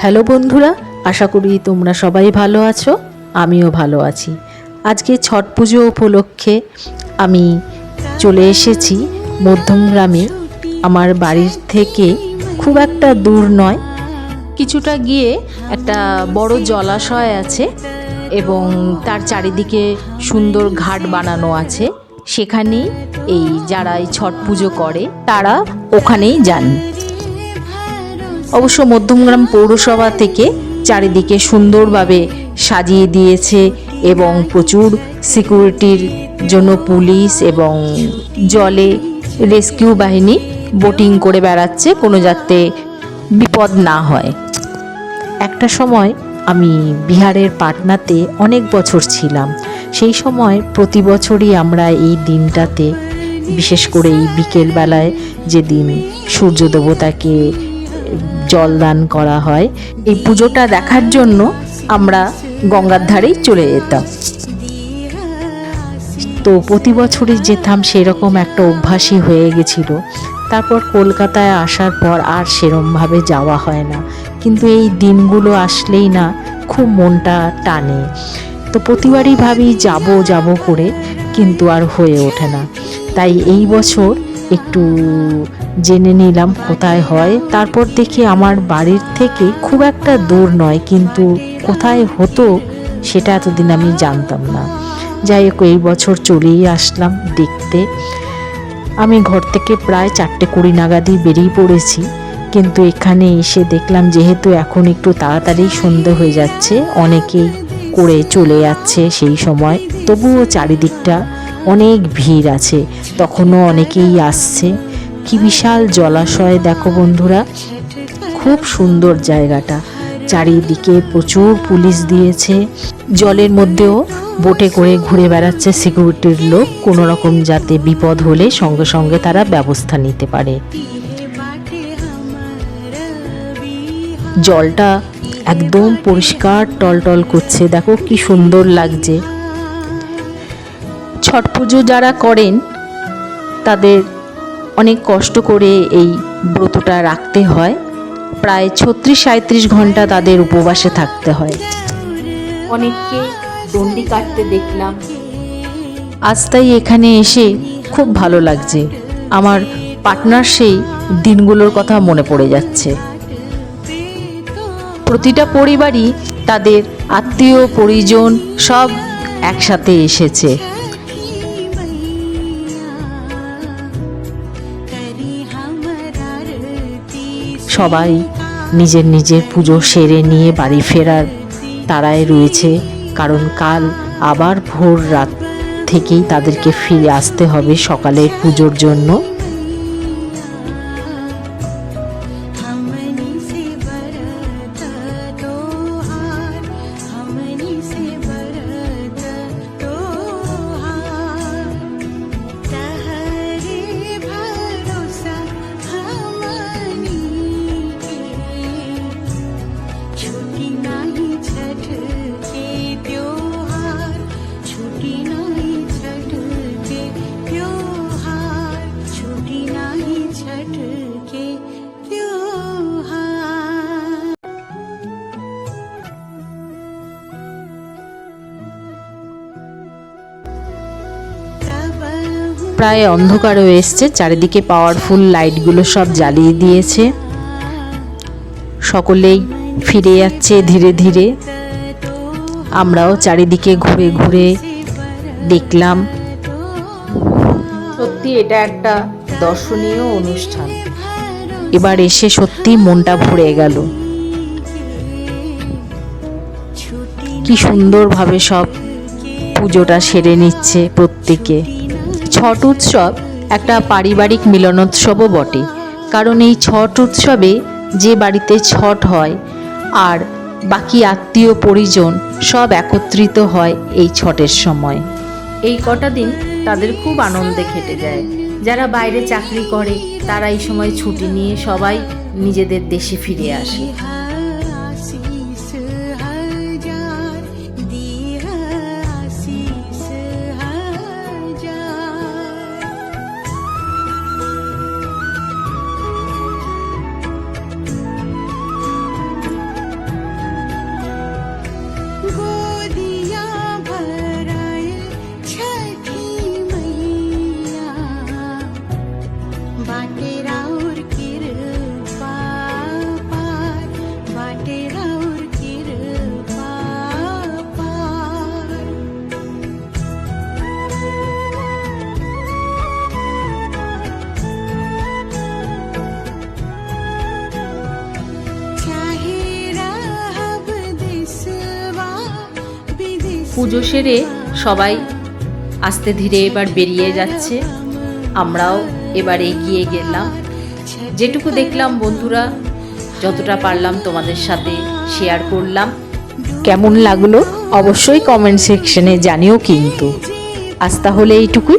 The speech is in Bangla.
হ্যালো বন্ধুরা, আশা করি তোমরা সবাই ভালো আছো। আমিও ভালো আছি। আজকে ছট পুজো উপলক্ষে আমি চলে এসেছি মধ্যমগ্রামে। আমার বাড়ির থেকে খুব একটা দূর নয়, কিছুটা গিয়ে একটা বড় জলাশয় আছে এবং তার চারিদিকে সুন্দর ঘাট বানানো আছে। সেখানেই এই যারা এই ছট পুজো করে তারা ওখানেই যান। অবশ্য মধ্যমগ্রাম পৌরসভা থেকে চারিদিকে সুন্দরভাবে সাজিয়ে দিয়েছে এবং প্রচুর সিকিউরিটির জন্য পুলিশ এবং জলে রেস্কিউ বাহিনী বোটিং করে বেড়াচ্ছে, কোনো যাতে বিপদ না হয়। একটা সময় আমি বিহারের পাটনাতে অনেক বছর ছিলাম। সেই সময় প্রতি বছরই আমরা এই দিনটাতে, বিশেষ করে এই বিকেলবেলায় যেদিন সূর্য দেবতাকে জলদান করা হয়, এই পুজোটা দেখার জন্য আমরা গঙ্গার ধারেই চলে যেতাম। তো প্রতি বছরই যেতাম, সেরকম একটা অভ্যাসই হয়ে গেছিল। তারপর কলকাতায় আসার পর আর সেরমভাবে যাওয়া হয় না, কিন্তু এই দিনগুলো আসলেই না খুব মনটা টানে। তো প্রতিবারই ভাবি যাব করে, কিন্তু আর হয়ে ওঠে না। তাই এই বছর একটু জেনে নিলাম কোথায় হয়। তারপর দেখি আমার বাড়ির থেকে খুব একটা দূর নয়, কিন্তু কোথায় হতো সেটা এতদিন আমি জানতাম না। যাই হোক, এই বছর চলেই আসলাম দেখতে। আমি ঘর থেকে প্রায় 4:20 নাগাদই বেরিয়ে পড়েছি, কিন্তু এখানে এসে দেখলাম যেহেতু এখন একটু তাড়াতাড়ি সন্ধে হয়ে যাচ্ছে, অনেকেই করে চলে যাচ্ছে সেই সময়, তবুও চারিদিকটা অনেক ভিড় আছে, তখনও অনেকেই আসছে। কি বিশাল জলাশয় দেখো বন্ধুরা, খুব সুন্দর জায়গাটা। চারিদিকে প্রচুর পুলিশ দিয়েছে, জলের মধ্যেও বোটে করে ঘুরে বেড়াচ্ছে সিকিউরিটির লোক, কোনো রকম যাতে বিপদ হলে সঙ্গে সঙ্গে তারা ব্যবস্থা নিতে পারে। জলটা একদম পরিষ্কার টলটল করছে, দেখো কি সুন্দর লাগছে। ছট পুজো যারা করেন তাদের অনেক কষ্ট করে এই ব্রতটা রাখতে হয়, প্রায় 36-37 ঘন্টা তাদের উপবাসে থাকতে হয়। অনেককে দণ্ডি কাটতে দেখলাম। আজ তাই এখানে এসে খুব ভালো লাগছে, আমার পার্টনার সেই দিনগুলোর কথা মনে পড়ে যাচ্ছে। প্রতিটা পরিবারই তাদের আত্মীয় পরিজন সব একসাথে এসেছে। সবাই নিজের নিজের পুজো সেরে নিয়ে বাড়ি ফেরার তাড়ায় রয়েছে, কারণ কাল আবার ভোর রাত থেকেই তাদেরকে ফিরে আসতে হবে সকালের পুজোর জন্য। প্রায় অন্ধকার হয়ে এসছে, চারিদিকে পাওয়ারফুল লাইটগুলো সব জ্বালিয়ে দিয়েছে। সকলেই ফিরে যাচ্ছে ধীরে ধীরে। আমরাও চারিদিকে ঘুরে ঘুরে দেখলাম। সত্যি এটা একটা দর্শনীয় অনুষ্ঠান। এবার এসে সত্যি মনটা ভরে গেল। কি সুন্দরভাবে সব পুজোটা সেরে নিচ্ছে প্রত্যেকে। ছট উৎসব একটা পারিবারিক মিলনোৎসবও বটে, কারণ এই ছট উৎসবে যে বাড়িতে ছট হয় আর বাকি আত্মীয় পরিজন সব একত্রিত হয় এই ছটের সময়। এই কটা দিন তাদের খুব আনন্দে কেটে যায়। যারা বাইরে চাকরি করে তারা এই সময় ছুটি নিয়ে সবাই নিজেদের দেশে ফিরে আসে। পুজো সেরে সবাই আস্তে ধীরে এবার বেরিয়ে যাচ্ছে, আমরাও এবার এগিয়ে গেলাম। যেটুকু দেখলাম বন্ধুরা, যতটা পারলাম তোমাদের সাথে শেয়ার করলাম। কেমন লাগলো অবশ্যই কমেন্ট সেকশনে জানিও কিন্তু। আজ তাহলে এইটুকুই।